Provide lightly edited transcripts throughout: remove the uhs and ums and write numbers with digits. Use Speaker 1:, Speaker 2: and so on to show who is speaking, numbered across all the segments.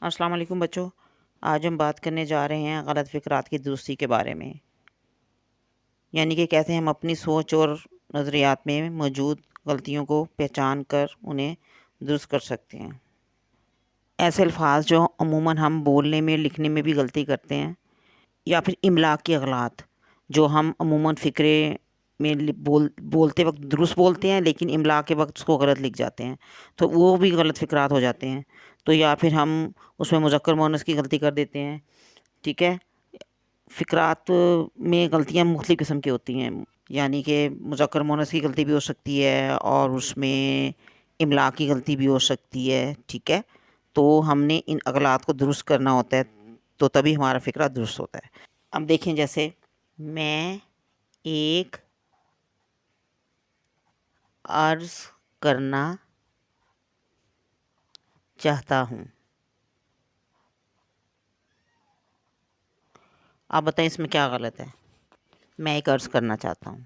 Speaker 1: السلام علیکم بچوں، آج ہم بات کرنے جا رہے ہیں غلط فکرات کی درستی کے بارے میں، یعنی کہ کیسے ہم اپنی سوچ اور نظریات میں موجود غلطیوں کو پہچان کر انہیں درست کر سکتے ہیں۔ ایسے الفاظ جو عموماً ہم بولنے میں لکھنے میں بھی غلطی کرتے ہیں، یا پھر املا کے اغلاط جو ہم عموماً فقرے میں بولتے وقت درست بولتے ہیں لیکن املا کے وقت اس کو غلط لکھ جاتے ہیں، تو وہ بھی غلط فکرات ہو جاتے ہیں۔ تو یا پھر ہم اس میں مذکر مؤنث کی غلطی کر دیتے ہیں، ٹھیک ہے۔ فکرات میں غلطیاں مختلف قسم کی ہوتی ہیں، یعنی کہ مذکر مؤنث کی غلطی بھی ہو سکتی ہے اور اس میں املا کی غلطی بھی ہو سکتی ہے، ٹھیک ہے۔ تو ہم نے ان اغلاط کو درست کرنا ہوتا ہے، تو تبھی ہمارا فکرہ درست ہوتا ہے۔ اب دیکھیں، جیسے میں ایک عرض کرنا چاہتا ہوں۔ آپ بتائیں اس میں کیا غلط ہے؟ میں ایک عرض کرنا چاہتا ہوں،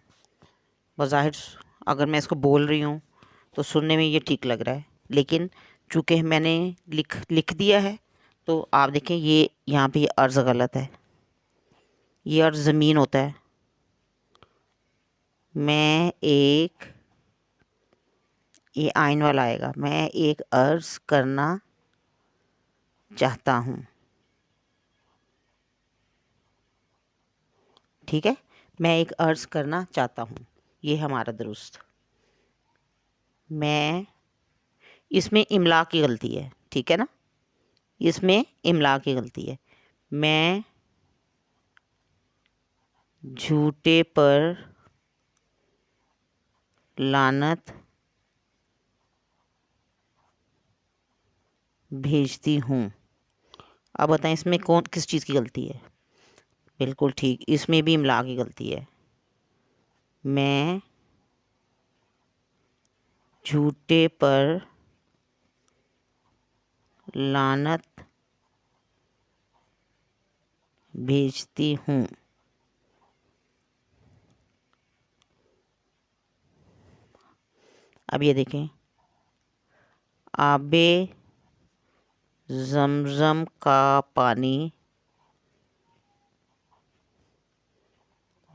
Speaker 1: بظاہر اگر میں اس کو بول رہی ہوں تو سننے میں یہ ٹھیک لگ رہا ہے، لیکن چونکہ میں نے لکھ دیا ہے تو آپ دیکھیں یہ یہاں پہ یہ عرض غلط ہے، یہ عرض زمین ہوتا ہے۔ میں ایک، یہ آئین والا آئے گا، میں ایک عرض کرنا چاہتا ہوں، ٹھیک ہے۔ میں ایک عرض کرنا چاہتا ہوں، یہ ہمارا درست۔ میں، اس میں املا کی غلطی ہے، ٹھیک ہے نا، اس میں املا کی غلطی ہے۔ میں جھوٹے پر لعنت بھیجتی ہوں۔ اب بتائیں اس میں کس چیز کی غلطی ہے؟ بالکل ٹھیک، اس میں بھی املا کی غلطی ہے۔ میں جھوٹے پر لعنت بھیجتی ہوں۔ اب یہ دیکھیں، آب زمزم کا پانی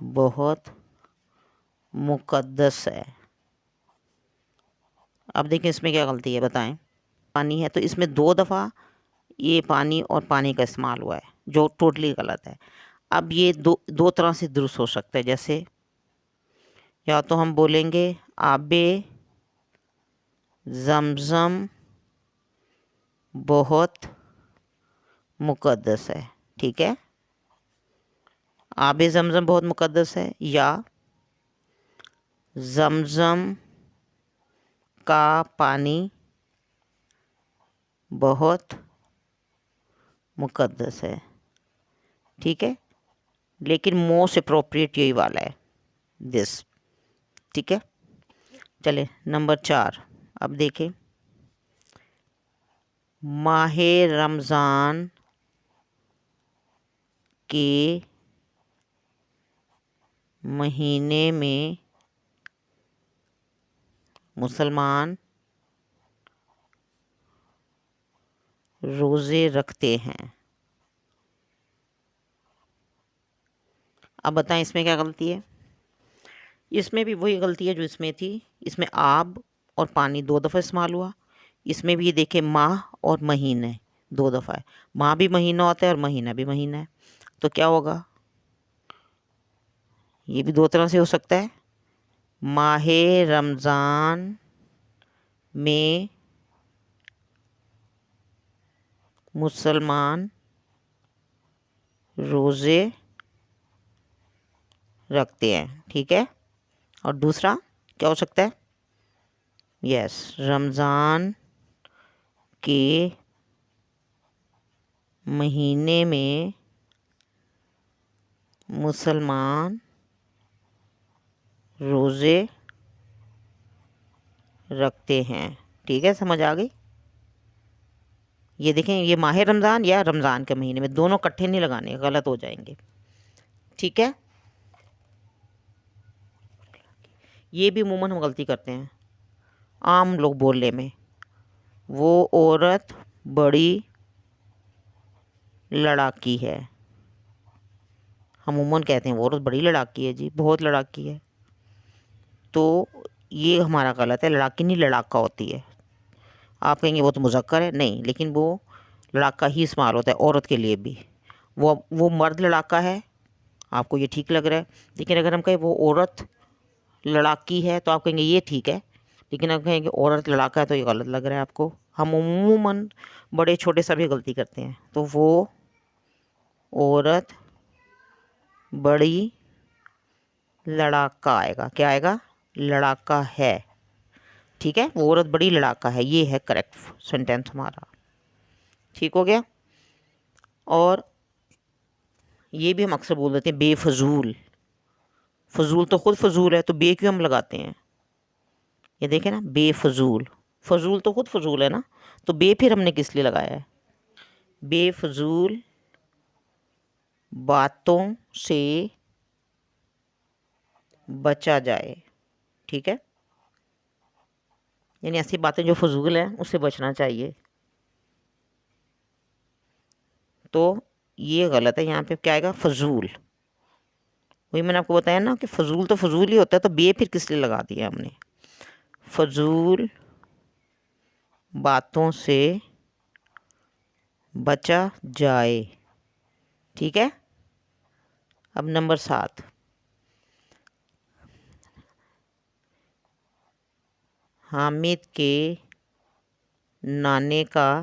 Speaker 1: بہت مقدس ہے۔ اب دیکھیں اس میں کیا غلطی ہے، بتائیں۔ پانی ہے تو اس میں 2 دفعہ یہ پانی اور پانی کا استعمال ہوا ہے، جو ٹوٹلی غلط ہے۔ اب یہ دو طرح سے درست ہو سکتا ہے، جیسے یا تو ہم بولیں گے آب زمزم بہت مقدس ہے، ٹھیک ہے۔ آب زمزم بہت مقدس ہے، یا زمزم کا پانی بہت مقدس ہے، ٹھیک ہے۔ لیکن موسٹ اپروپریٹ یہی والا ہے، دس، ٹھیک ہے۔ چلے نمبر 4، اب دیکھیں، ماہ رمضان کے مہینے میں مسلمان روزے رکھتے ہیں۔ اب بتائیں اس میں کیا غلطی ہے؟ اس میں بھی وہی غلطی ہے جو اس میں تھی، اس میں آب اور پانی 2 دفعہ استعمال ہوا۔ اس میں بھی یہ دیکھیں ماہ اور مہینے 2 دفعہ ہے، ماہ بھی مہینہ ہوتا ہے اور مہینہ بھی مہینہ ہے، تو کیا ہوگا؟ یہ بھی 2 طرح سے ہو سکتا ہے، ماہ رمضان میں مسلمان روزے رکھتے ہیں، ٹھیک ہے۔ اور دوسرا کیا ہو سکتا ہے؟ یس، رمضان کے مہینے میں مسلمان روزے رکھتے ہیں، ٹھیک ہے، سمجھ آ گئی؟ یہ دیکھیں، یہ ماہ رمضان یا رمضان کے مہینے میں، دونوں کٹھے نہیں لگانے، غلط ہو جائیں گے، ٹھیک ہے۔ یہ بھی عموماً ہم غلطی کرتے ہیں عام لوگ بولنے میں، وہ عورت بڑی لڑاکی ہے. ہم عموماً کہتے ہیں وہ عورت بڑی لڑاکی ہے جی، بہت لڑاکی ہے. تو یہ ہمارا غلط ہے. لڑاکی نہیں، لڑاکا ہوتی ہے. آپ کہیں گے وہ تو مذکر ہے، نہیں، لیکن وہ لڑاکا ہی استعمال ہوتا ہے عورت کے لیے بھی. وہ مرد لڑاکا ہے، آپ کو یہ ٹھیک لگ رہا ہے. لیکن اگر ہم کہیں وہ عورت لڑاکی ہے تو آپ کہیں گے یہ ٹھیک ہے. لیکن اگر کہیں گے عورت لڑاکا ہے تو یہ غلط لگ رہا ہے آپ کو. ہم عموماً بڑے چھوٹے سبھی غلطی کرتے ہیں. تو وہ عورت بڑی لڑاکا آئے گا. کیا آئے گا؟ لڑاکا ہے. ٹھیک ہے، وہ عورت بڑی لڑاکا ہے، یہ ہے کریکٹ سینٹینس ہمارا. ٹھیک ہو گیا. اور یہ بھی ہم اکثر بول دیتے ہیں بے فضول. فضول تو خود فضول ہے، تو بے کیوں ہم لگاتے ہیں؟ یہ دیکھیں نا، بے فضول. فضول تو خود فضول ہے نا، تو بے پھر ہم نے کس لیے لگایا ہے؟ بے فضول باتوں سے بچا جائے. ٹھیک ہے، یعنی ایسی باتیں جو فضول ہیں اس سے بچنا چاہیے. تو یہ غلط ہے. یہاں پہ کیا آئے گا؟ فضول. وہی میں نے آپ کو بتایا نا کہ فضول تو فضول ہی ہوتا ہے، تو بے پھر کس لیے لگا دیا ہم نے؟ فضول باتوں سے بچا جائے. ٹھیک ہے. اب نمبر 7، حامد کے نانے کا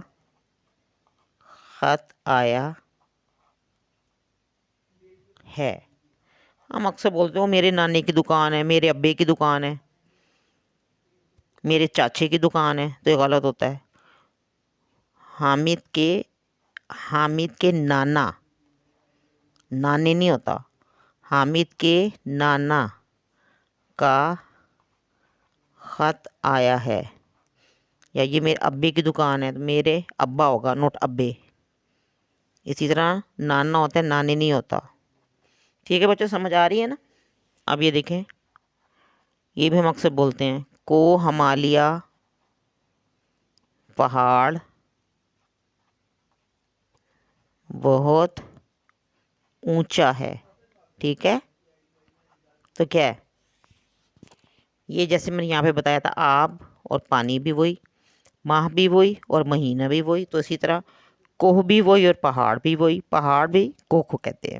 Speaker 1: خط آیا ہے. ہم اکثر بولتے ہیں میرے نانے کی دکان ہے، میرے ابے کی دکان ہے، میرے چاچے کی دکان ہے، تو یہ غلط ہوتا ہے. حامد کے نانا، نانے نہیں ہوتا. حامد کے نانا کا خط آیا ہے. یا یہ میرے ابے کی دکان ہے، تو میرے ابا ہوگا، نوٹ ابے. اسی طرح نانا ہوتا ہے، نانے نہیں ہوتا. ٹھیک ہے بچوں، سمجھ آ رہی ہے نا؟ اب یہ دیکھیں، یہ بھی ہم اکثر بولتے ہیں کو ہمالیہ پہاڑ بہت اونچا ہے. ٹھیک ہے، تو کیا ہے؟ یہ جیسے میں نے یہاں پہ بتایا تھا، آب اور پانی بھی وہی، ماہ بھی وہی اور مہینہ بھی وہی. تو اسی طرح کوہ بھی وہی اور پہاڑ بھی وہی. پہاڑ بھی کوہ کو کہتے ہیں.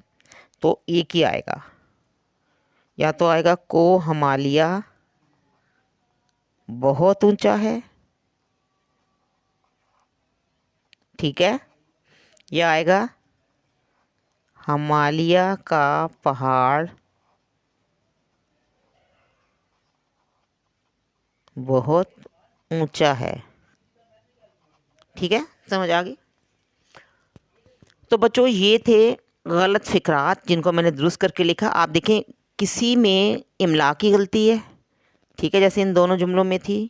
Speaker 1: تو ایک ہی آئے گا، یا تو آئے گا کو ہمالیہ بہت اونچا ہے. ٹھیک ہے، یا آئے گا ہمالیہ کا پہاڑ بہت اونچا ہے. ٹھیک ہے، سمجھ آ گئی؟ تو بچوں یہ تھے غلط فقرات جن کو میں نے درست کر کے لکھا. آپ دیکھیں کسی میں املا کی غلطی ہے، ٹھیک ہے، جیسے ان دونوں جملوں میں تھی.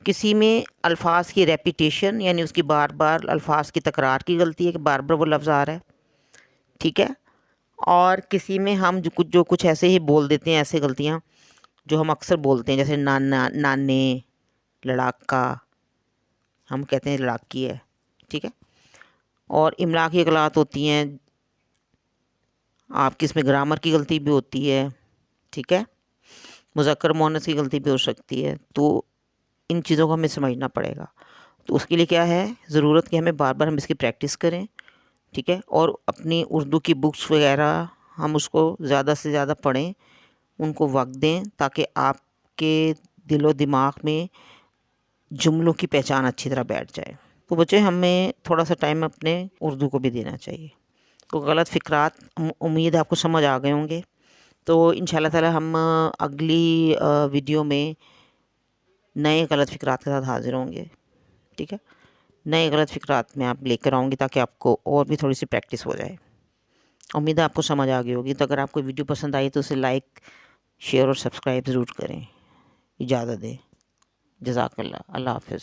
Speaker 1: کسی میں الفاظ کی ریپیٹیشن، یعنی اس کی بار بار الفاظ کی تکرار کی غلطی ہے کہ بار بار وہ لفظ آ رہا ہے. ٹھیک ہے. اور کسی میں ہم جو کچھ ایسے ہی بول دیتے ہیں، ایسے غلطیاں جو ہم اکثر بولتے ہیں، جیسے نانا، نانے، لڑاکا، ہم کہتے ہیں لڑاکی ہے. ٹھیک ہے. اور املا کی غلطیاں ہوتی ہیں آپ کی، اس میں گرامر کی غلطی بھی ہوتی ہے. ٹھیک ہے، مذکر مؤنث کی غلطی بھی ہو سکتی ہے. تو ان چیزوں کو ہمیں سمجھنا پڑے گا. تو اس کے لیے کیا ہے ضرورت کہ ہمیں بار بار ہم اس کی پریکٹس کریں. ٹھیک ہے. اور اپنی اردو کی بکس وغیرہ ہم اس کو زیادہ سے زیادہ پڑھیں، ان کو وقت دیں، تاکہ آپ کے دل و دماغ میں جملوں کی پہچان اچھی طرح بیٹھ جائے. تو بچے ہمیں تھوڑا سا ٹائم اپنے اردو کو بھی دینا چاہیے. تو غلط فقرات امید ہے آپ کو سمجھ آ گئے ہوں گے. تو انشاءاللہ تعالی ہم اگلی ویڈیو میں نئے غلط فقرات کے ساتھ حاضر ہوں گے. ٹھیک ہے، نئے غلط فقرات میں آپ لے کر آؤں گی تاکہ آپ کو اور بھی تھوڑی سی پریکٹس ہو جائے. امید ہے آپ کو سمجھ آ گئی ہوگی. تو اگر آپ کو ویڈیو پسند آئی تو اسے لائک، شیئر اور سبسکرائب ضرور کریں. اجازت دیں. جزاک اللہ. اللہ حافظ.